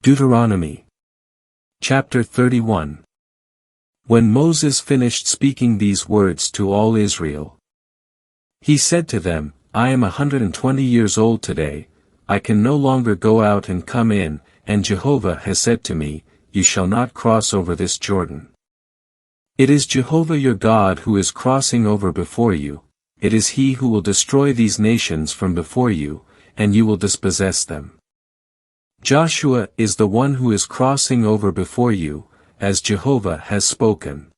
Deuteronomy Chapter 31. When Moses finished speaking these words to all Israel, he said to them, I am 120 years old today, I can no longer go out and come in, and Jehovah has said to me, You shall not cross over this Jordan. It is Jehovah your God who is crossing over before you, it is he who will destroy these nations from before you, and you will dispossess them. Joshua is the one who is crossing over before you, as Jehovah has spoken.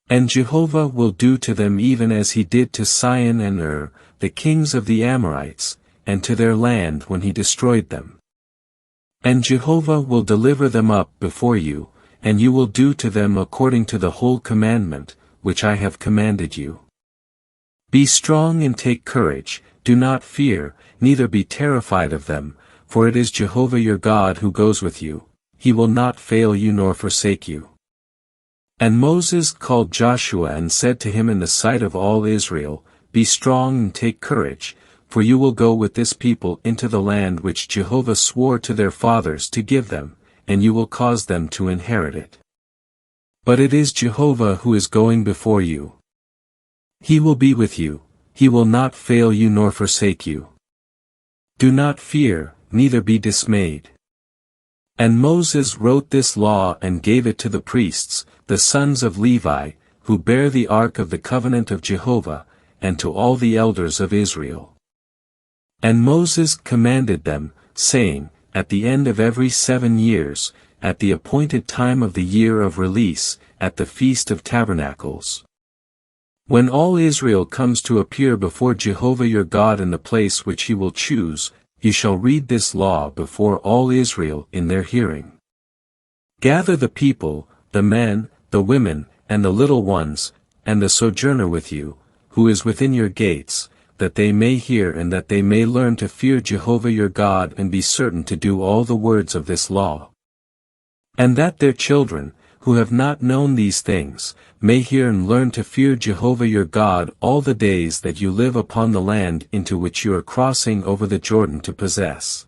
And Jehovah will do to them even as he did to Sihon and the kings of the Amorites, and to their land when he destroyed them. And Jehovah will deliver them up before you, and you will do to them according to the whole commandment, which I have commanded you. Be strong and take courage, do not fear, neither be terrified of them, for it is Jehovah your God who goes with you, he will not fail you nor forsake you. And Moses called Joshua and said to him in the sight of all Israel, Be strong and take courage, for you will go with this people into the land which Jehovah swore to their fathers to give them, and you will cause them to inherit it. But it is Jehovah who is going before you. He will be with you, he will not fail you nor forsake you. Do not fear, neither be dismayed. And Moses wrote this law and gave it to the priests, the sons of Levi, who bear the ark of the covenant of Jehovah, and to all the elders of Israel. And Moses commanded them, saying, At the end of every 7 years, at the appointed time of the year of release, at the Feast of Tabernacles, when all Israel comes to appear before Jehovah your God in the place which he will choose, you shall read this law before all Israel in their hearing. Gather the people, the men, the women, and the little ones, and the sojourner with you, who is within your gates, that they may hear and that they may learn to fear Jehovah your God and be certain to do all the words of this law. And that their children, who have not known these things, may hear and learn to fear Jehovah your God all the days that you live upon the land into which you are crossing over the Jordan to possess.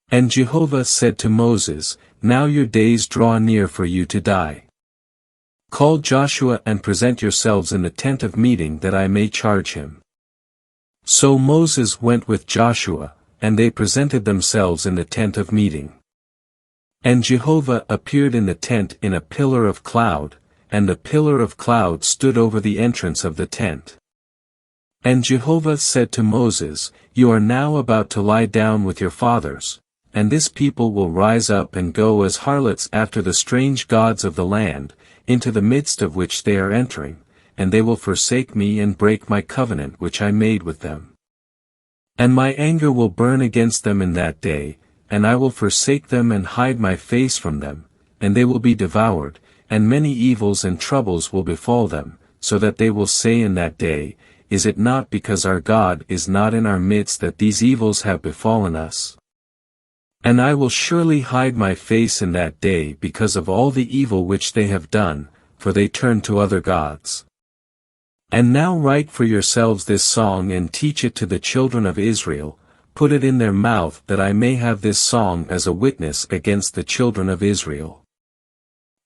And Jehovah said to Moses, Now your days draw near for you to die. Call Joshua and present yourselves in the tent of meeting that I may charge him. So Moses went with Joshua, and they presented themselves in the tent of meeting. And Jehovah appeared in the tent in a pillar of cloud, and the pillar of cloud stood over the entrance of the tent. And Jehovah said to Moses, You are now about to lie down with your fathers, and this people will rise up and go as harlots after the strange gods of the land, into the midst of which they are entering, and they will forsake me and break my covenant which I made with them. And my anger will burn against them in that day, and I will forsake them and hide my face from them, and they will be devoured, and many evils and troubles will befall them, so that they will say in that day, Is it not because our God is not in our midst that these evils have befallen us? And I will surely hide my face in that day because of all the evil which they have done, for they turned to other gods. And now write for yourselves this song and teach it to the children of Israel, put it in their mouth that I may have this song as a witness against the children of Israel.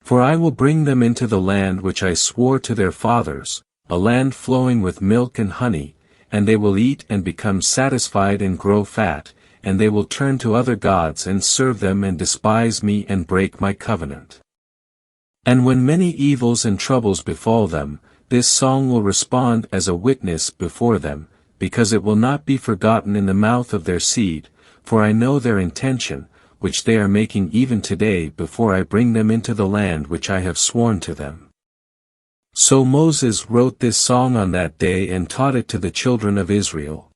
For I will bring them into the land which I swore to their fathers, a land flowing with milk and honey, and they will eat and become satisfied and grow fat, and they will turn to other gods and serve them and despise me and break my covenant. And when many evils and troubles befall them, this song will respond as a witness before them, because it will not be forgotten in the mouth of their seed, for I know their intention, which they are making even today before I bring them into the land which I have sworn to them. So Moses wrote this song on that day and taught it to the children of Israel.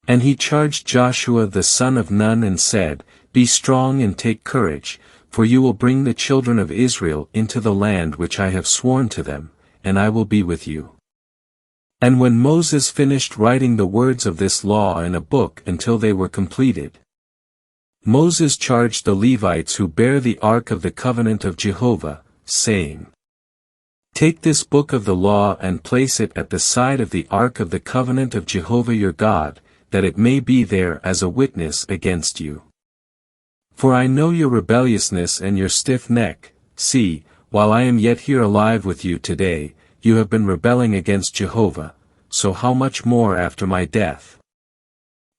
And he charged Joshua the son of Nun and said, Be strong and take courage, for you will bring the children of Israel into the land which I have sworn to them, and I will be with you. And when Moses finished writing the words of this law in a book until they were completed, Moses charged the Levites who bear the ark of the covenant of Jehovah, saying, Take this book of the law and place it at the side of the ark of the covenant of Jehovah your God, that it may be there as a witness against you. For I know your rebelliousness and your stiff neck. See, while I am yet here alive with you today, you have been rebelling against Jehovah, so how much more after my death?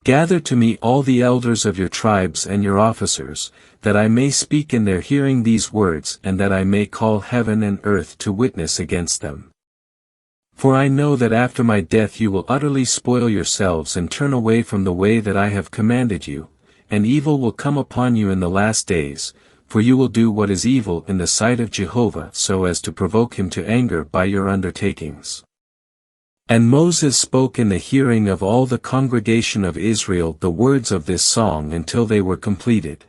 Gather to me all the elders of your tribes and your officers, that I may speak in their hearing these words and that I may call heaven and earth to witness against them. For I know that after my death you will utterly spoil yourselves and turn away from the way that I have commanded you, and evil will come upon you in the last days, for you will do what is evil in the sight of Jehovah so as to provoke him to anger by your undertakings. And Moses spoke in the hearing of all the congregation of Israel the words of this song until they were completed.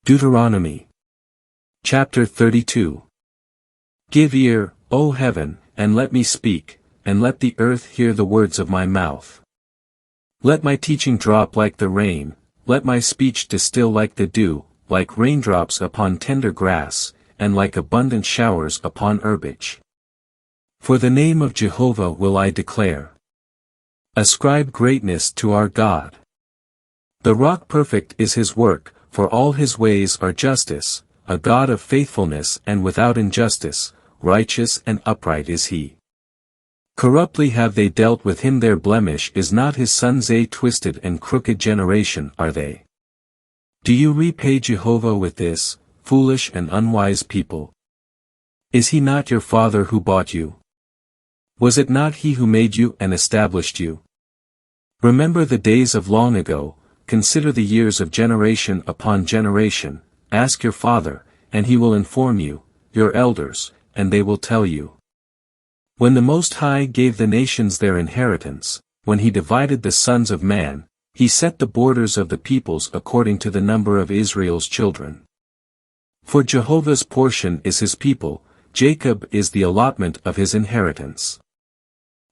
Deuteronomy Chapter 32. Give ear, O heaven, and let me speak, and let the earth hear the words of my mouth. Let my teaching drop like the rain, let my speech distill like the dew, like raindrops upon tender grass, and like abundant showers upon herbage. For the name of Jehovah will I declare. Ascribe greatness to our God. The rock perfect is his work, for all his ways are justice, a God of faithfulness and without injustice, righteous and upright is he. Corruptly have they dealt with him, their blemish is not his sons, a twisted and crooked generation are they. Do you repay Jehovah with this, foolish and unwise people? Is he not your father who bought you? Was it not he who made you and established you? Remember the days of long ago, consider the years of generation upon generation, ask your father, and he will inform you, your elders, and they will tell you. When the Most High gave the nations their inheritance, when he divided the sons of man, he set the borders of the peoples according to the number of Israel's children. For Jehovah's portion is his people, Jacob is the allotment of his inheritance.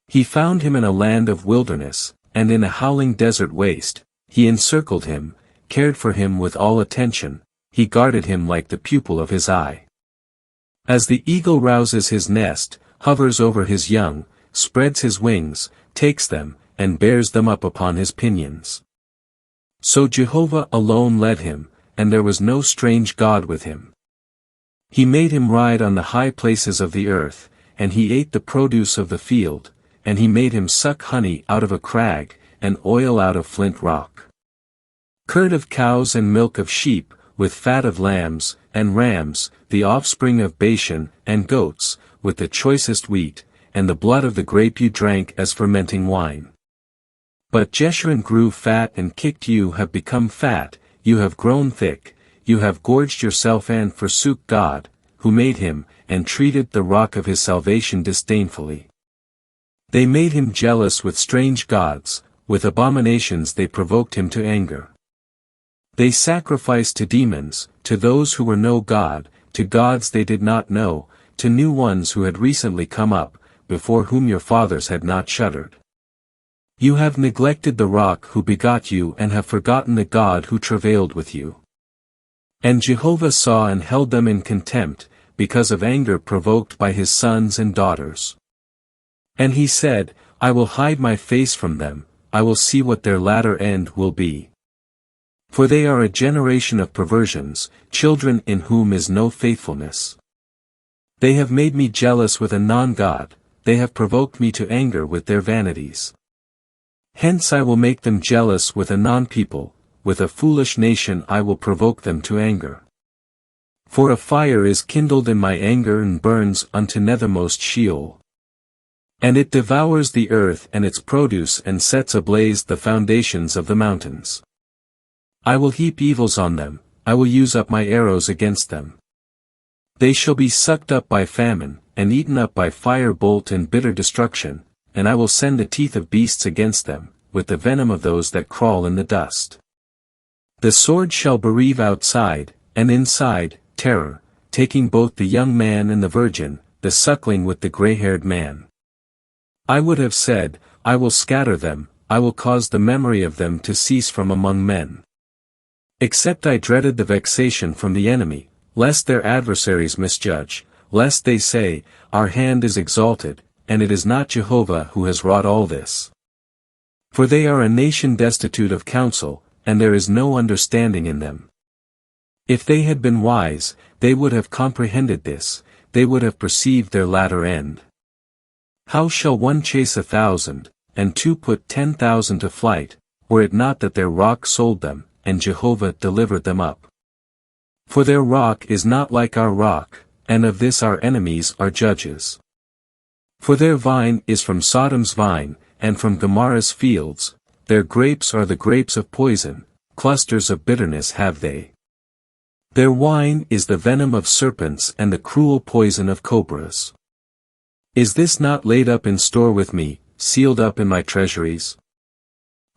He found him in a land of wilderness, and in a howling desert waste, he encircled him, cared for him with all attention, he guarded him like the pupil of his eye. As the eagle rouses his nest, hovers over his young, spreads his wings, takes them, and bears them up upon his pinions. So Jehovah alone led him, and there was no strange God with him. He made him ride on the high places of the earth, and he ate the produce of the field, and he made him suck honey out of a crag, and oil out of flint rock. Curd of cows and milk of sheep, with fat of lambs, and rams, the offspring of Bashan, and goats, with the choicest wheat, and the blood of the grape you drank as fermenting wine. But Jeshurun grew fat and kicked, you have become fat, you have grown thick, you have gorged yourself and forsook God, who made him, and treated the rock of his salvation disdainfully. They made him jealous with strange gods, with abominations they provoked him to anger. They sacrificed to demons, to those who were no God, to gods they did not know, to new ones who had recently come up, before whom your fathers had not shuddered. You have neglected the rock who begot you and have forgotten the God who travailed with you. And Jehovah saw and held them in contempt, because of anger provoked by his sons and daughters. And he said, I will hide my face from them, I will see what their latter end will be. For they are a generation of perversions, children in whom is no faithfulness. They have made me jealous with a non-God, they have provoked me to anger with their vanities. Hence I will make them jealous with a non-people, with a foolish nation I will provoke them to anger. For a fire is kindled in my anger and burns unto nethermost Sheol. And it devours the earth and its produce and sets ablaze the foundations of the mountains. I will heap evils on them, I will use up my arrows against them. They shall be sucked up by famine, and eaten up by fire bolt and bitter destruction, and I will send the teeth of beasts against them, with the venom of those that crawl in the dust. The sword shall bereave outside, and inside, terror, taking both the young man and the virgin, the suckling with the gray-haired man. I would have said, I will scatter them, I will cause the memory of them to cease from among men. Except I dreaded the vexation from the enemy, lest their adversaries misjudge, lest they say, our hand is exalted, and it is not Jehovah who has wrought all this. For they are a nation destitute of counsel, and there is no understanding in them. If they had been wise, they would have comprehended this, they would have perceived their latter end. How shall one chase 1,000, and two put 10,000 to flight, were it not that their rock sold them, and Jehovah delivered them up? For their rock is not like our rock, and of this our enemies are judges. For their vine is from Sodom's vine, and from Gomorrah's fields, their grapes are the grapes of poison, clusters of bitterness have they. Their wine is the venom of serpents and the cruel poison of cobras. Is this not laid up in store with me, sealed up in my treasuries?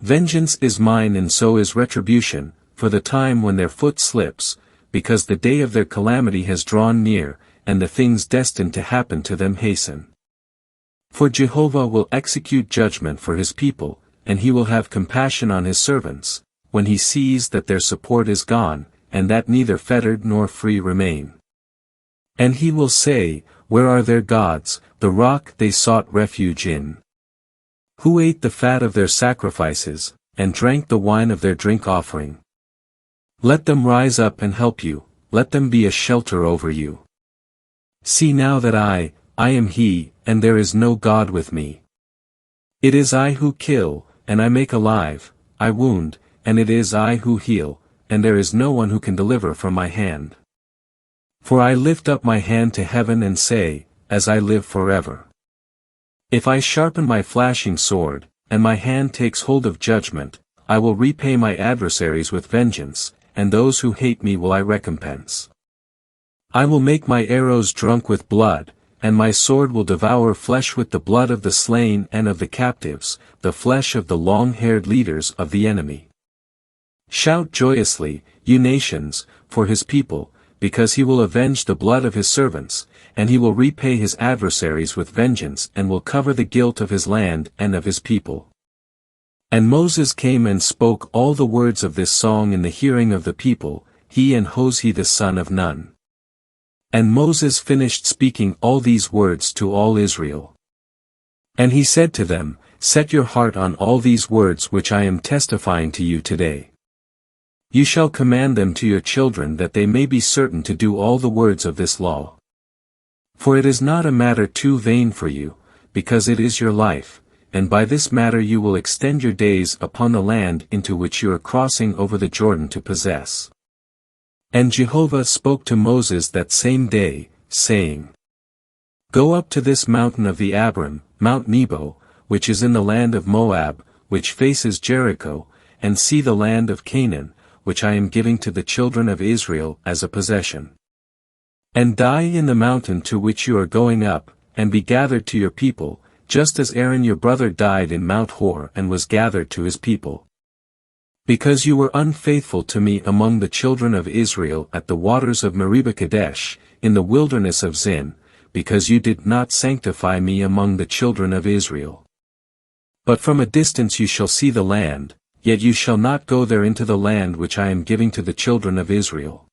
Vengeance is mine and so is retribution, for the time when their foot slips, because the day of their calamity has drawn near, and the things destined to happen to them hasten. For Jehovah will execute judgment for his people, and he will have compassion on his servants, when he sees that their support is gone, and that neither fettered nor free remain. And he will say, where are their gods, the rock they sought refuge in? Who ate the fat of their sacrifices, and drank the wine of their drink offering? Let them rise up and help you, let them be a shelter over you. See now that I am he, and there is no God with me. It is I who kill, and I make alive, I wound, and it is I who heal, and there is no one who can deliver from my hand. For I lift up my hand to heaven and say, as I live forever. If I sharpen my flashing sword, and my hand takes hold of judgment, I will repay my adversaries with vengeance, and those who hate me will I recompense. I will make my arrows drunk with blood, and my sword will devour flesh with the blood of the slain and of the captives, the flesh of the long-haired leaders of the enemy. Shout joyously, you nations, for his people, because he will avenge the blood of his servants, and he will repay his adversaries with vengeance and will cover the guilt of his land and of his people. And Moses came and spoke all the words of this song in the hearing of the people, he and Hosea the son of Nun. And Moses finished speaking all these words to all Israel. And he said to them, set your heart on all these words which I am testifying to you today. You shall command them to your children that they may be certain to do all the words of this law. For it is not a matter too vain for you, because it is your life, and by this matter you will extend your days upon the land into which you are crossing over the Jordan to possess. And Jehovah spoke to Moses that same day, saying, Go up to this mountain of the Abiram, Mount Nebo, which is in the land of Moab, which faces Jericho, and see the land of Canaan, which I am giving to the children of Israel as a possession. And die in the mountain to which you are going up, and be gathered to your people, just as Aaron your brother died in Mount Hor and was gathered to his people. Because you were unfaithful to me among the children of Israel at the waters of Meribah Kadesh, in the wilderness of Zin, because you did not sanctify me among the children of Israel. But from a distance you shall see the land, yet you shall not go there into the land which I am giving to the children of Israel.